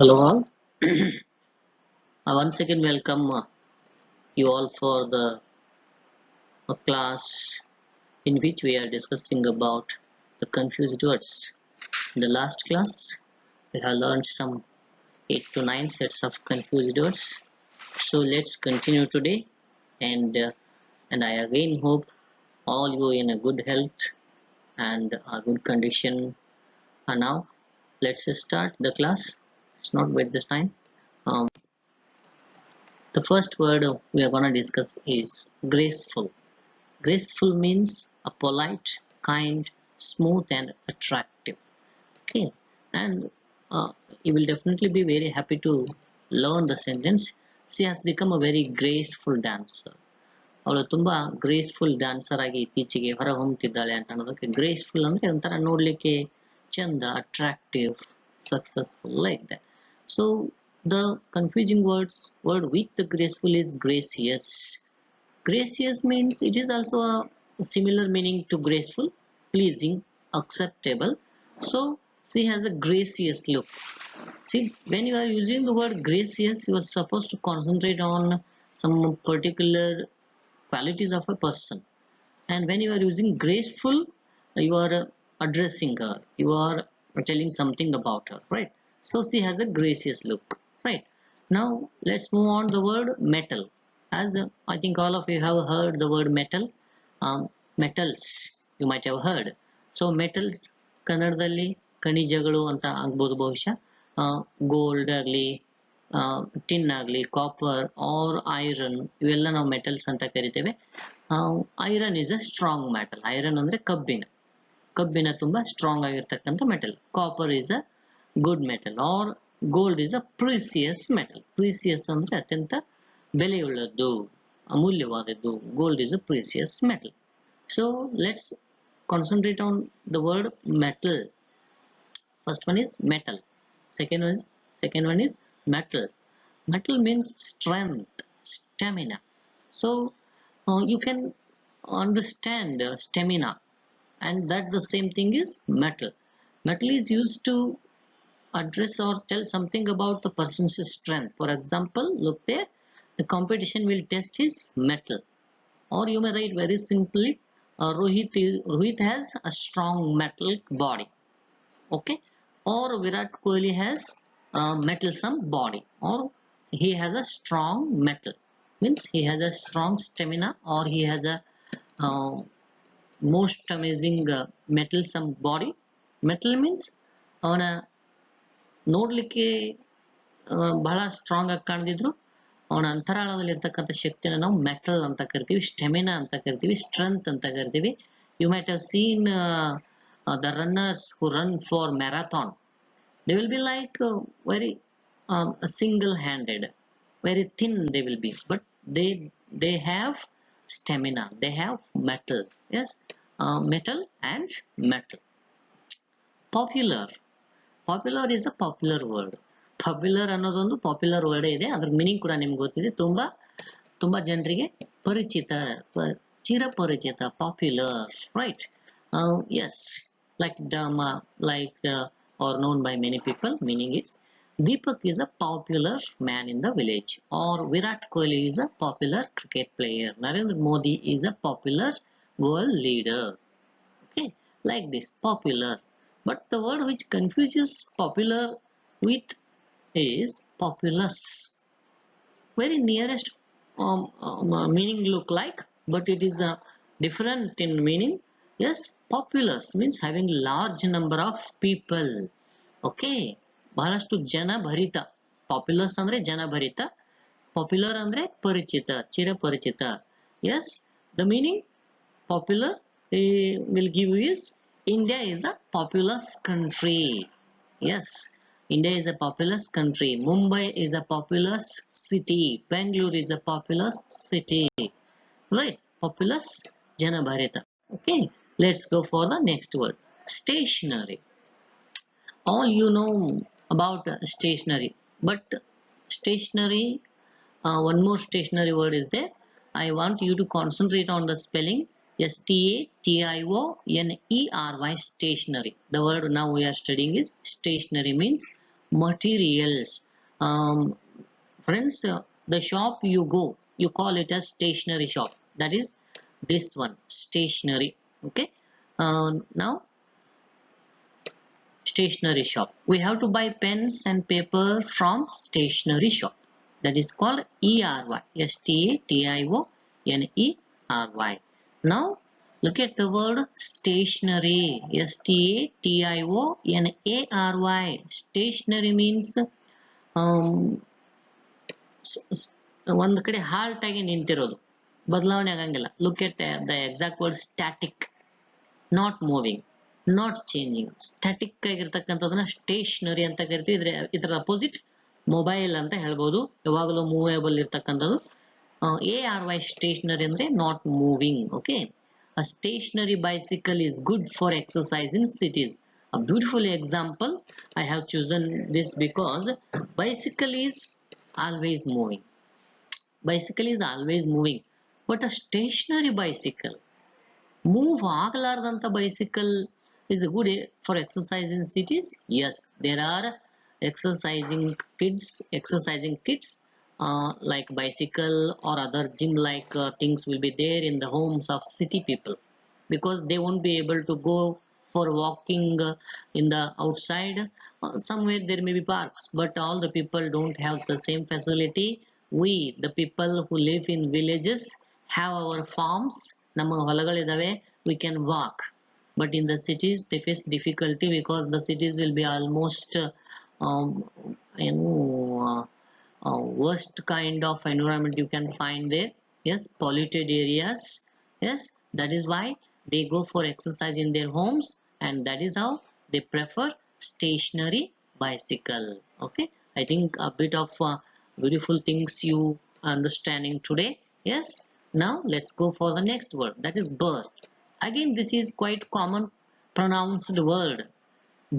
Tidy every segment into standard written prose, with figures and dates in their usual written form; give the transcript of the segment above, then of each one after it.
Hello all. I once again welcome you all for the class in which we are discussing about the confused words. In the last class, we have learned some 8 to 9 sets of confused words. So let's continue today, and and I again hope all you in a good health and a good condition. And now let's start the class. Let's not wait this time. Um, the first word we are going to discuss is graceful. Graceful means a polite, kind, smooth, and attractive. Okay, and you will definitely be very happy to learn the sentence. She has become a very graceful dancer. ಅವಳು ತುಂಬಾ graceful dancer ಆಗಿ ಇತ್ತೀಚೆಗೆ ಹೊರ ಹೊಮ್ಮುತ್ತಿದ್ದಾಳೆ ಅಂತ ಅನ್ನೋದಕ್ಕೆ graceful ಅಂದ್ರೆ ಒಂಥರ ನೋಡ್ಲಿಕ್ಕೆ ಚಂದ, attractive, successful like that. So the confusing word with the graceful is gracious. Gracious means it is also a similar meaning to graceful, pleasing, acceptable. So she has a gracious look. See, when you are using the word gracious, you are supposed to concentrate on some particular qualities of a person. And when you are using graceful, you are addressing her, you are telling something about her, right? So she has a gracious look, right? Now let's move on the word metal. As I think all of you have heard the word metal. Metals you might have heard. So metals ಕನ್ನಡದಲ್ಲಿ ಖನಿಜಗಳು ಅಂತ ಆಗ್ಬೋದು ಬಹುಶಃ. Gold ಆಗಲಿ, tin ಆಗಲಿ, copper R iron, ಇವೆಲ್ಲ ನಾವು metals ಅಂತ ಕರಿತೇವೆ. Iron is a strong metal. Iron ಅಂದ್ರೆ ಕಬ್ಬಿನ ತುಂಬಾ ಸ್ಟ್ರಾಂಗ್ ಆಗಿರ್ತಕ್ಕಂಥ metal. Copper is a good metal or gold is a precious metal. Precious ಅಂದ್ರೆ ಅತ್ಯಂತ ಬೆಲೆಯುಳ್ಳದ್ದು, ಅಮೂಲ್ಯವಾದದ್ದು. Gold is a precious metal. So let's concentrate on the word metal. First one is metal. Second one is metal. Metal means strength, stamina. So you can understand stamina, and that the same thing is metal. Metal is used to address or tell something about the person's strength. For example, look there, the competition will test his metal. Or you may write very simply, Rohit has a strong metallic body. Okay, or Virat Kohli has a mettlesome body, or he has a strong metal, means he has a strong stamina, or he has a uh, most amazing mettlesome body. Metal means ಅವನ ನೋಡ್ಲಿಕ್ಕೆ ಬಹಳ strong ಆಗಿ ಕಾಣ್ದಿದ್ರು ಅವನ ಅಂತರಾಳದಲ್ಲಿ ಇರ್ತಕ್ಕಂಥ ಶಕ್ತಿನ ನಾವು metal ಅಂತ ಕರಿತೀವಿ, ಸ್ಟೆಮಿನಾ ಅಂತ ಕರಿತೀವಿ, ಸ್ಟ್ರೆಂತ್ ಅಂತ ಕರಿತೀವಿ. You might have seen the runners who run for marathon. They will be like very single-handed, very thin they will be, but they have stamina, they have metal. Yes, metal and metal. Popular is a popular word. Popular ಅನ್ನೋದೊಂದು popular word ಇದೆ. ಅದ್ರ meaning ಕೂಡ ನಿಮ್ಗೆ ಗೊತ್ತಿದೆ. ತುಂಬಾ ಜನರಿಗೆ ಪರಿಚಿತ, ಚಿರಪರಿಚಿತ, popular, right? Yes, like Dharma, like or known by many people. Meaning is Deepak is a popular man in the village, or Virat Kohli is a popular cricket player. Narendra Modi is a popular world leader. Okay, like this, popular. But the word which confuses popular with is populous. Very nearest meaning look like, but it is different in meaning. Yes, populous means having large number of people. Okay, ಬಹಳಷ್ಟು ಜನ ಭರಿತ. Populous ಅಂದ್ರೆ ಜನ ಭರಿತ, popular ಅಂದ್ರೆ ಪರಿಚಿತ, ಚಿರಪರಿಚಿತ. Yes, the meaning popular will give you is India is a populous country. Yes, India is a populous country. Mumbai is a populous city. Bangalore is a populous city. Right? Populous, Jana Bharata. Okay, let's go for the next word. Stationary. All you know about stationary, but stationary, one more stationary word is there. I want you to concentrate on the spelling. Stationery. The word now we are studying is stationery, means materials. Friends, the shop you go, you call it a stationery shop. That is this one, stationery. Okay. Now stationery shop. We have to buy pens and paper from stationery shop. That is called ERY. STATIONERY. Now look at the word stationery. STATIONARY. Stationery means ಒಂದು ಕಡೆ halt ಆಗಿ ನಿಂತಿರೋದು, ಬದಲಾವಣೆ ಆಗಂಗಿಲ್ಲ. Look at the exact word static, not moving, not changing. Static ಆಗಿರ್ತಕ್ಕಂಥದನ್ನ stationary ಅಂತ ಕರಿತೀವಿ. ಇದರ opposite mobile ಅಂತ ಹೇಳ್ಬೋದು, ಯಾವಾಗಲೂ ಮೂವೇಬಲ್ ಇರ್ತಕ್ಕಂಥದ್ದು. ARY stationary ಅಂದ್ರೆ not moving. Okay, a stationary bicycle is good for exercise in cities. A beautiful example, I have chosen this because bicycle is always moving. Bicycle is always moving, but a stationary bicycle, move ಆಗಲಾರದಂತ bicycle, is good for exercise in cities. Yes, there are exercising kits like bicycle or other gym like things will be there in the homes of city people, because they won't be able to go for walking in the outside. Somewhere there may be parks, but all the people don't have the same facility. We, the people who live in villages, have our farms, ನಮ್ಮ ಹೊಲಗಳಿದಾವೆ, we can walk. But in the cities they face difficulty because the cities will be almost worst kind of environment you can find there. Yes, polluted areas. Yes, that is why they go for exercise in their homes, and that is how they prefer stationary bicycle. Okay, I think a bit of beautiful things you understanding today. Yes, now let's go for the next word, that is birth. Again, this is quite common pronounced word,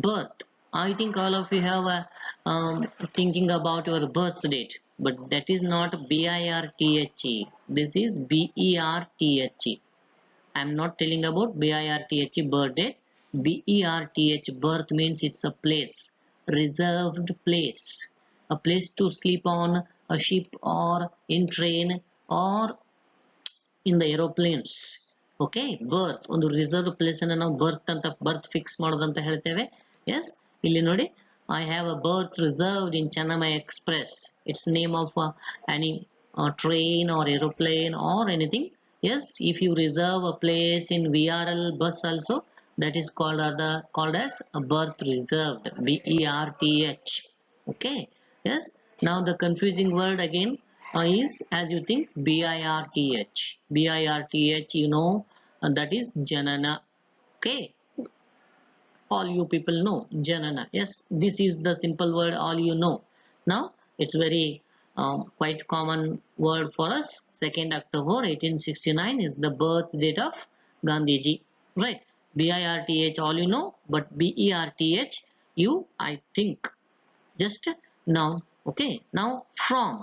birth. I think all of you have thinking about your birth date, but that is not BIRTHE. This is BERTHE. I am not telling about BIRTHE birthday. BERTH, birth means it's a place, reserved place, a place to sleep on a ship or in train or in the aeroplanes. Okay, birth ಒಂದು reserve place ಅನ್ನು ನಾವು ಬರ್ತ್ fix ಮಾಡೋದಂತ ಹೇಳ್ತೇವೆ. S, ಇಲ್ಲಿ ನೋಡಿ, I have a berth reserved in Chennai Express. It's name of any train or aeroplane or anything. Yes, if you reserve a place in VRL bus also, that is called as a berth reserved. BERTH. Okay. Yes. Now the confusing word again is, as you think, BIRTH. BIRTH, you know, that is Janana. Okay. All you people know Janana. Yes, this is the simple word all you know. Now it's very quite common word for us. 2nd October 1869 is the birth date of Gandhiji, right? BIRTH all you know, but BERTH you, I think, just now. Okay, now from,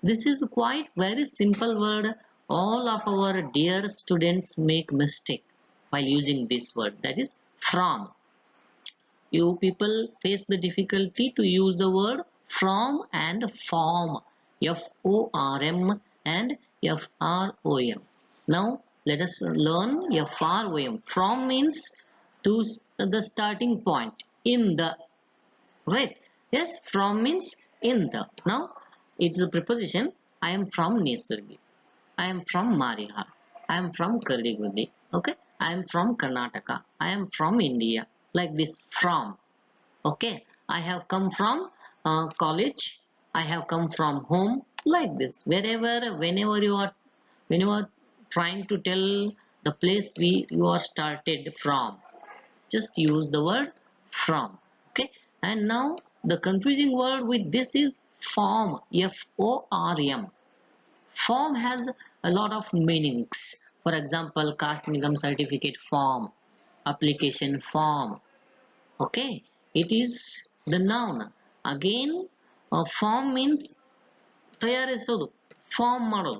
this is quite very simple word. All of our dear students make mistake while using this word, that is from. You people face the difficulty to use the word from and form, FORM and FROM. Now let us learn FROM. From means to the starting point, in the, right? Yes, from means in the. Now it's a preposition. I am from Nesargi, I am from Marihar, I am from Kardigudi. Okay, I am from Karnataka, I am from India. Like this, from. Okay, I have come from college, I have come from home. Like this, wherever, whenever you are trying to tell the place you are started from, just use the word from. Okay, and now the confusing word with this is form, FORM. Form has a lot of meanings. For example, caste income certificate form, application form. Okay, it is the noun. Again, form means ತಯಾರಿಸೋದು, form ಮಾಡೋದು,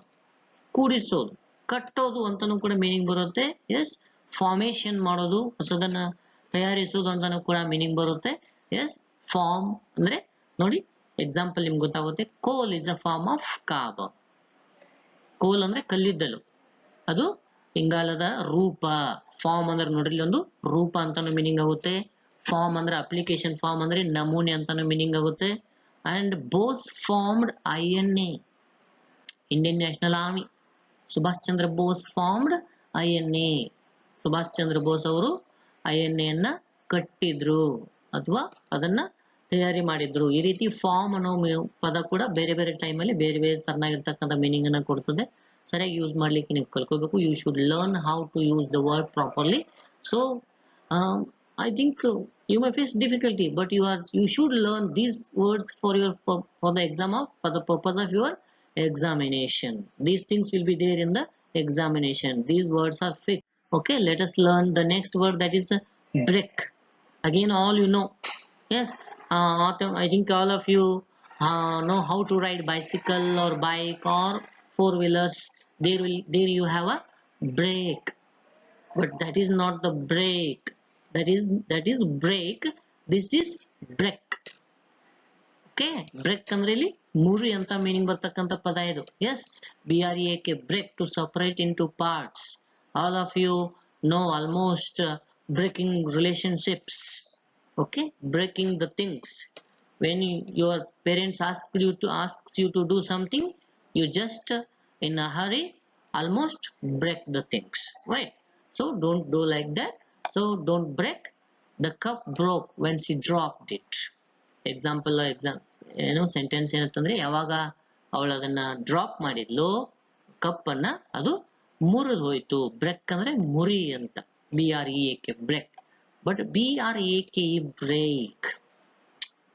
ಕೂಡಿಸೋದು, ಕಟ್ಟೋದು ಅಂತಾನೂ ಕೂಡ meaning ಬರುತ್ತೆ. S, formation ಮಾಡೋದು, ಹೊಸದನ್ನ ತಯಾರಿಸೋದು ಅಂತಾನೂ ಕೂಡ ಮೀನಿಂಗ್ ಬರುತ್ತೆ. ಎಸ್, ಫಾರ್ಮ್ ಅಂದ್ರೆ ನೋಡಿ ಎಕ್ಸಾಂಪಲ್ ನಿಮ್ಗೆ ಗೊತ್ತಾಗುತ್ತೆ. Coal is a form of carb. Coal ಅಂದ್ರೆ ಕಲ್ಲಿದ್ದಲು, ಅದು ಇಂಗಾಲದ ರೂಪ. ಫಾರ್ಮ್ ಅಂದ್ರೆ ನೋಡ್ರಿ ಒಂದು ರೂಪ ಅಂತಾನು ಮೀನಿಂಗ್ ಆಗುತ್ತೆ. ಫಾರ್ಮ್ ಅಂದ್ರೆ ಅಪ್ಲಿಕೇಶನ್, ಫಾರ್ಮ್ ಅಂದ್ರೆ ನಮೂನೆ ಅಂತಾನು ಮೀನಿಂಗ್ ಆಗುತ್ತೆ. And Bose formed INA, Indian national army. Subhash Chandra Bose formed INA. Subhash Chandra Bose ಅವರು INA ಅನ್ನ ಕಟ್ಟಿದ್ರು ಅಥವಾ ಅದನ್ನ ತಯಾರಿ ಮಾಡಿದ್ರು. ಈ ರೀತಿ ಫಾರ್ಮ್ ಅನ್ನೋ ಪದ ಕೂಡ ಬೇರೆ ಬೇರೆ ಟೈಮಲ್ಲಿ ಬೇರೆ ಬೇರೆ ತರನಾಗಿರ್ತಕ್ಕಂಥ ಮೀನಿಂಗ್ ಅನ್ನ ಕೊಡ್ತದೆ. ಸರಿಯಾಗಿ ಯೂಸ್ ಮಾಡ್ಲಿಕ್ಕೆ ನೀವು ಕಲ್ಕೋಬೇಕು. You should learn how to use the word properly. So I think you may face difficulty, but you should learn these words for the exam for the purpose of your examination. These things will be there in the examination. These words are fixed. Okay, let us learn the next word, that is brick. Again, all you know. Yes, I think all of you know how to ride bicycle or bike or four-wheelers. There you have a brake, but that is not the brake. That is brake. This is brick. Okay, brick ಅಂದ್ರೆ ಇಲ್ಲಿ ಮುರಿ ಅಂತ meaning ಬರ್ತಕ್ಕಂಥ ಪದ ಇದು. Yes, BREAK, break, to separate into parts. All of you know almost breaking relationships. Okay, breaking the things. When your parents asks you to do something, you just in a hurry almost break the things, right? So don't do like that. So don't break. The cup broke when she dropped it. Example ಏನು sentence ಏನಂತಂದ್ರೆ, ಯಾವಾಗ ಅವಳು ಅದನ್ನ drop ಮಾಡಿದ್ಲು cup ಅನ್ನ, ಅದು ಮುರಿದು ಹೋಯ್ತು. ಬ್ರೆಕ್ ಅಂದ್ರೆ ಮುರಿ ಅಂತ. BREAK, brake. But BRAKE, break.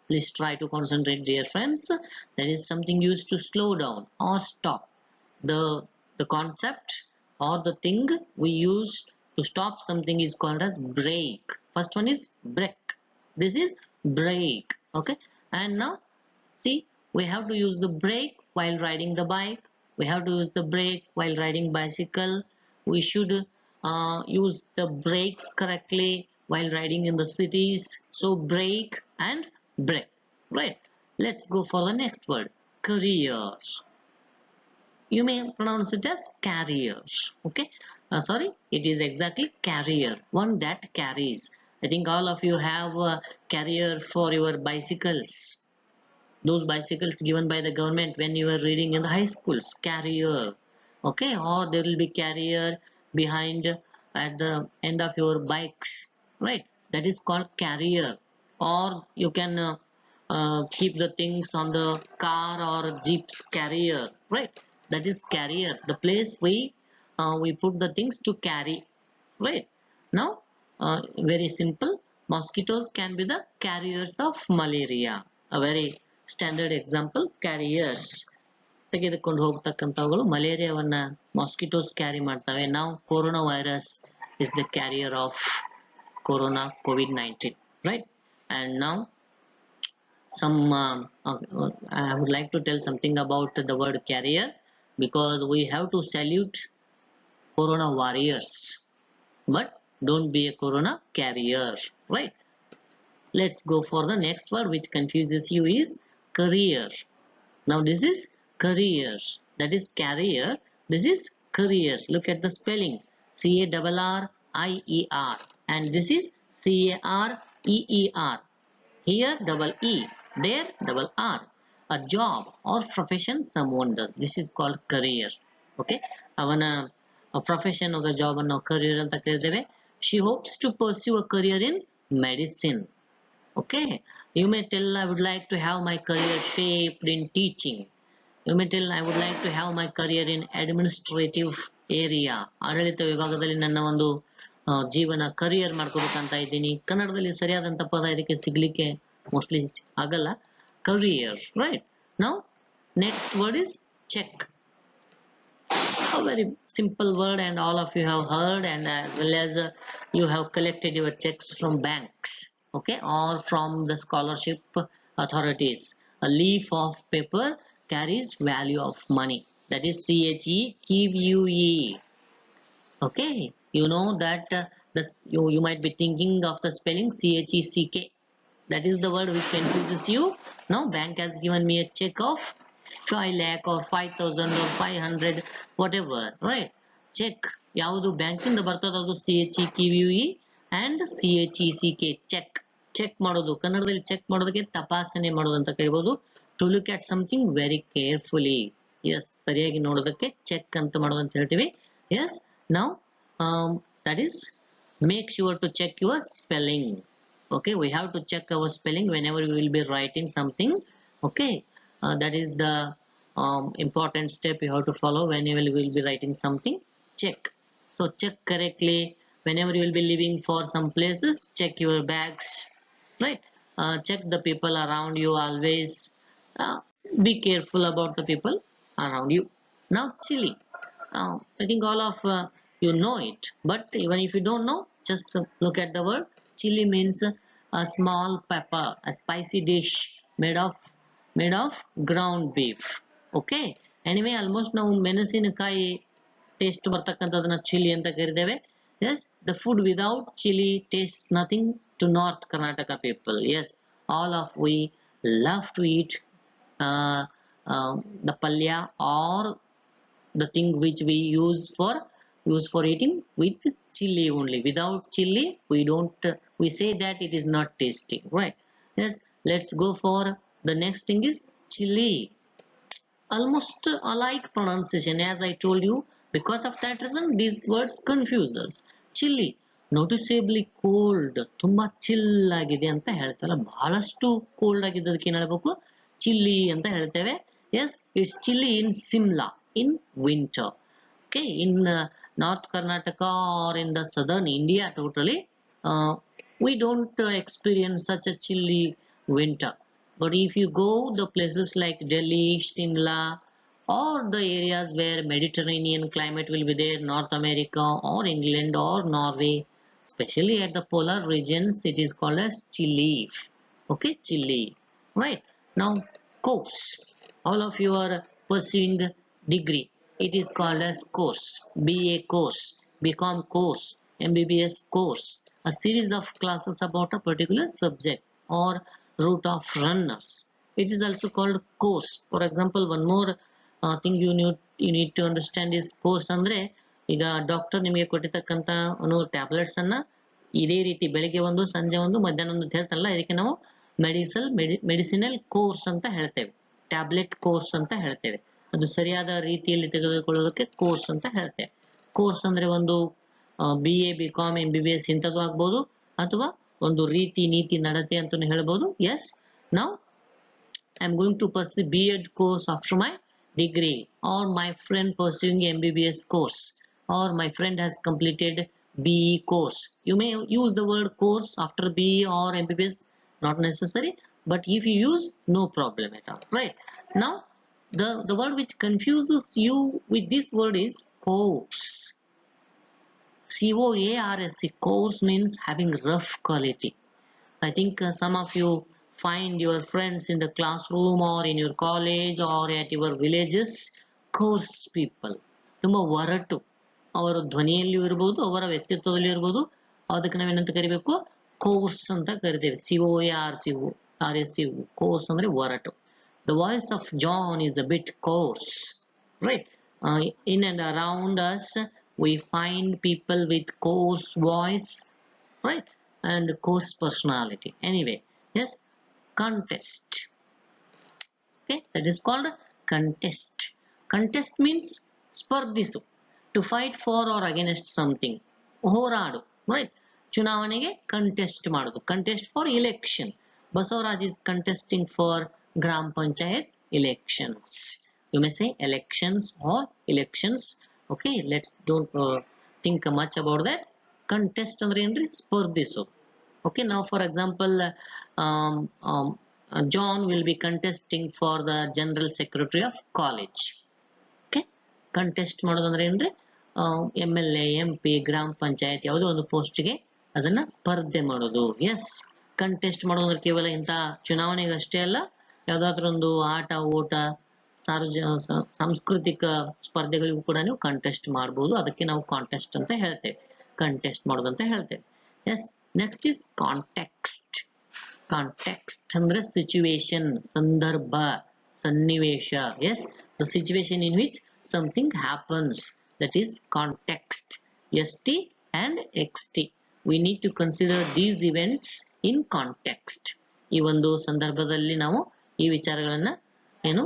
Please try to concentrate, dear friends. That is something used to slow down or stop. The concept or the thing we use to stop something is called as brake. First one is break. This is brake. Okay, and now see, we have to use the brake while riding the bike. We have to use the brake while riding bicycle. We should use the brakes correctly while riding in the cities. So brake and brake, right? Let's go for the next word, career. You may pronounce it as carriers. Okay, sorry, it is exactly carrier, one that carries. I think all of you have a carrier for your bicycles. Those bicycles given by the government when you were reading in the high schools, carrier. Okay, or there will be carrier behind at the end of your bikes, right? That is called carrier. Or you can keep the things on the car or jeep's carrier, right? That is carrier, the place we put the things to carry, right? Now very simple, mosquitoes can be the carriers of malaria. A very standard example, carriers. ತೆಗೆದುಕೊಂಡು ಹೋಗ್ತಕ್ಕಂಥವುಗಳು ಮಲೇರಿಯಾವನ್ನ mosquitoes carry ಮಾಡ್ತವೆ. ನಾವು corona virus is the carrier of corona COVID-19, right? And now I would like to tell something about the word carrier, because we have to salute corona warriors, but don't be a corona carrier, right? Let's go for the next word which confuses you, is career. Now this is career, that is carrier. This is career. Look at the spelling, CARRIER, and this is CAREER. Here double E, there double R. A job or profession someone does, this is called career. Okay, avana profession or the job anno career anta ಕರೀತೇವೆ. She hopes to pursue a career in medicine. Okay, you may tell, I would like to have my career shaped in teaching. You may tell, I would like to have my career in administrative area. ಆಡಳಿತ ವಿಭಾಗದಲ್ಲಿ ನನ್ನ ಒಂದು ಜೀವನ career ಮಾಡ್ಕೋಬೇಕಂತ ಇದ್ದೀನಿ. ಕನ್ನಡದಲ್ಲಿ ಸರಿಯಾದಂತ ಪದ ಇದಕ್ಕೆ ಸಿಗ್ಲಿಕ್ಕೆ ಮೋಸ್ಟ್ಲಿ ಆಗಲ್ಲ. career, right? Now next word is check. A very simple word, and all of you have heard, and as well as you have collected your checks from banks, okay, or from the scholarship authorities. A leaf of paper carries value of money, that is CHEQUE. Okay, you know that you might be thinking of the spelling CHECK. That is the word which confuses you. Now bank has given me a check of 5 lakh or 5,000 or 500 whatever, right? Check ಯಾವುದು ಬ್ಯಾಂಕಿಂದ ಬರ್ತದ ಅದು CHEQUE and CHECK check. Check ಮಾಡೋದು ಕನ್ನಡದಲ್ಲಿ check ಮಾಡೋದಕ್ಕೆ ತಪಾಸಣೆ ಮಾಡೋದು ಅಂತ ಕರಿಬಹುದು. To look at something very carefully. yes ಸರಿಯಾಗಿ ನೋಡೋದಕ್ಕೆ ಚೆಕ್ ಅಂತ ಮಾಡೋದು ಅಂತ ಹೇಳ್ತೀವಿ. yes now that is make sure to check your spelling. okay, we have to check our spelling whenever we will be writing something. okay, that is the important step you have to follow whenever you will be writing something. Check. So check correctly whenever you will be leaving for some places. Check your bags, right? Check the people around you always. Be careful about the people around you. Now chili, I think all of you know it, but even if you don't know, just look at the word. Chili means a small pepper, a spicy dish made of ground beef. okay, anyway almost ನಾವು ಮೆಣಸಿನಕಾಯಿ taste ಬರ್ತಕ್ಕಂಥದನ್ನ chilli ಅಂತ ಕರಿತೇವೆ. yes, the food without chili tastes nothing to North Karnataka people. yes, all of we love to eat the palya or the thing which we use for eating with chili only. Without chili we don't we say that it is not tasty, right? yes, let's go for the next thing is chili. Almost alike pronunciation as I told you. Because of that reason these words confuse us. chilli noticeably cold, ತುಂಬಾ chill ಆಗಿದೆ ಅಂತ ಹೇಳ್ತಾರೆ. ಬಹಳಷ್ಟು cold ಆಗಿದ್ದಕ್ಕೆ ಏನು ಹೇಳಬೇಕು? chilli ಅಂತ ಹೇಳ್ತೇವೆ. yes, it's chilly in Simla in winter. okay, in North Karnataka or in the southern India totally we don't experience such a chilly winter. But if you go the places like Delhi, Simla, or the areas where Mediterranean climate will be there, North America or England or Norway, especially at the polar regions, it is called as chilly. okay, chilly, right? Now course, all of you are pursuing degree, it is called as course. BA course, BCom course, MBBS course, a series of classes about a particular subject or route of runners. it is also called course. for example, one more thing you need to understand is course ಅಂದ್ರೆ ಈಗ doctor ನಿಮಗೆ ಕೊಟ್ಟಿರ್ತಕ್ಕಂಥ ಒಂದು tablets ಅನ್ನ ಇದೇ ರೀತಿ ಬೆಳಿಗ್ಗೆ ಒಂದು ಸಂಜೆ ಒಂದು ಮಧ್ಯಾಹ್ನ ಒಂದು ಹೇಳ್ತಾರಲ್ಲ, ಇದಕ್ಕೆ ನಾವು ಮೆಡಿಸಿನಲ್ ಕೋರ್ಸ್ ಅಂತ ಹೇಳ್ತೇವೆ. ಟ್ಯಾಬ್ಲೆಟ್ ಕೋರ್ಸ್ ಅಂತ ಹೇಳ್ತೇವೆ. ಅದು ಸರಿಯಾದ ರೀತಿಯಲ್ಲಿ ತೆಗೆದುಕೊಳ್ಳೋದಕ್ಕೆ ಕೋರ್ಸ್ ಅಂತ ಹೇಳ್ತೇವೆ. ಕೋರ್ಸ್ ಅಂದ್ರೆ ಒಂದು BA, BCom, MBBS ಇಂಥದ್ದು ಆಗ್ಬೋದು, ಅಥವಾ ಒಂದು ರೀತಿ ನೀತಿ ನಡತೆ ಅಂತಾನು ಹೇಳ್ಬೋದು. yes, now I am going to pursue B.Ed course after my degree, or my friend pursuing MBBS course, or my friend has completed BE course. You may use the word course after BE or MBBS, not necessary, but if you use, no problem at all, right? Now the word which confuses you with this word is coarse. COARS. Coarse means having rough quality. I think some of you find your friends in the classroom or in your college or at your villages coarse people. ತುಂಬಾ ಒರಟು, ಅವರ ಧ್ವನಿಯಲ್ಲಿಯೂ ಇರಬಹುದು, ಅವರ ವ್ಯಕ್ತಿತ್ವದಲ್ಲಿ ಇರಬಹುದು. ಅದಕ್ಕೆ ನಾವೇನಂತ ಕರಿಬೇಕು? Course ಅಂತ ಕರಿತೇವೆ. COARS. ಕೋರ್ಸ್ ಅಂದ್ರೆ ಒರಟು. The voice of John is a bit coarse, right? In and around us we find people with coarse voice, right? And coarse personality. Anyway, yes, contest. okay, that is called contest. Contest means ಸ್ಪರ್ಧಿಸು, to fight for or against something. ಹೋರಾಡು, right? ಚುನಾವಣೆಗೆ contest ಮಾಡೋದು. contest for election. Basavaraj is contesting for Gram Panchayat elections. You may say elections or elections. okay, let's don't think much about that. contest ಅಂದ್ರೆ ಏನ್ರಿ? ಸ್ಪರ್ಧಿಸು. okay, now for example John will be contesting for the general secretary of college. okay, contest ಮಾಡೋದಂದ್ರೆ ಏನ್ರಿ? MLA, MP, ಗ್ರಾಮ ಪಂಚಾಯತ್ ಯಾವುದೋ ಒಂದು ಪೋಸ್ಟ್ಗೆ ಅದನ್ನ ಸ್ಪರ್ಧೆ ಮಾಡೋದು. ಎಸ್, ಕಂಟೆಸ್ಟ್ ಮಾಡೋದಂದ್ರೆ ಕೇವಲ ಇಂಥ ಚುನಾವಣೆಗೆ ಅಷ್ಟೇ ಅಲ್ಲ, ಯಾವ್ದಾದ್ರು ಒಂದು ಆಟ ಓಟ ಸಾಂಸ್ಕೃತಿಕ ಸ್ಪರ್ಧೆಗಳಿಗೂ ಕೂಡ ನೀವು ಕಂಟೆಸ್ಟ್ ಮಾಡಬಹುದು. ಅದಕ್ಕೆ ನಾವು ಕಾಂಟೆಸ್ಟ್ ಅಂತ ಹೇಳ್ತೇವೆ, ಕಂಟೆಸ್ಟ್ ಮಾಡೋದಂತ ಹೇಳ್ತೇವೆ. Yes, next is context. Context ಅಂದ್ರೆ ಸಿಚುವೇಶನ್, ಸಂದರ್ಭ, ಸನ್ನಿವೇಶ. Yes, the situation in which something happens, that is context. st and xt, we need to consider these events in context. ಈ ಒಂದು ಸಂದರ್ಭದಲ್ಲಿ ನಾವು ಈ ವಿಚಾರಗಳನ್ನ ಏನು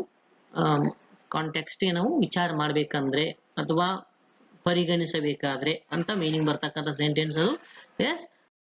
ಕಾಂಟೆಕ್ಸ್ಟ್ ನಾವು ವಿಚಾರ ಮಾಡಬೇಕಂದ್ರೆ ಅಥವಾ ಪರಿಗಣಿಸಬೇಕಾದ್ರೆ ಅಂತ ಮೀನಿಂಗ್ ಬರ್ತಕ್ಕಂಥ ಸೆಂಟೆನ್ಸ್ ಅದು. ಎಸ್,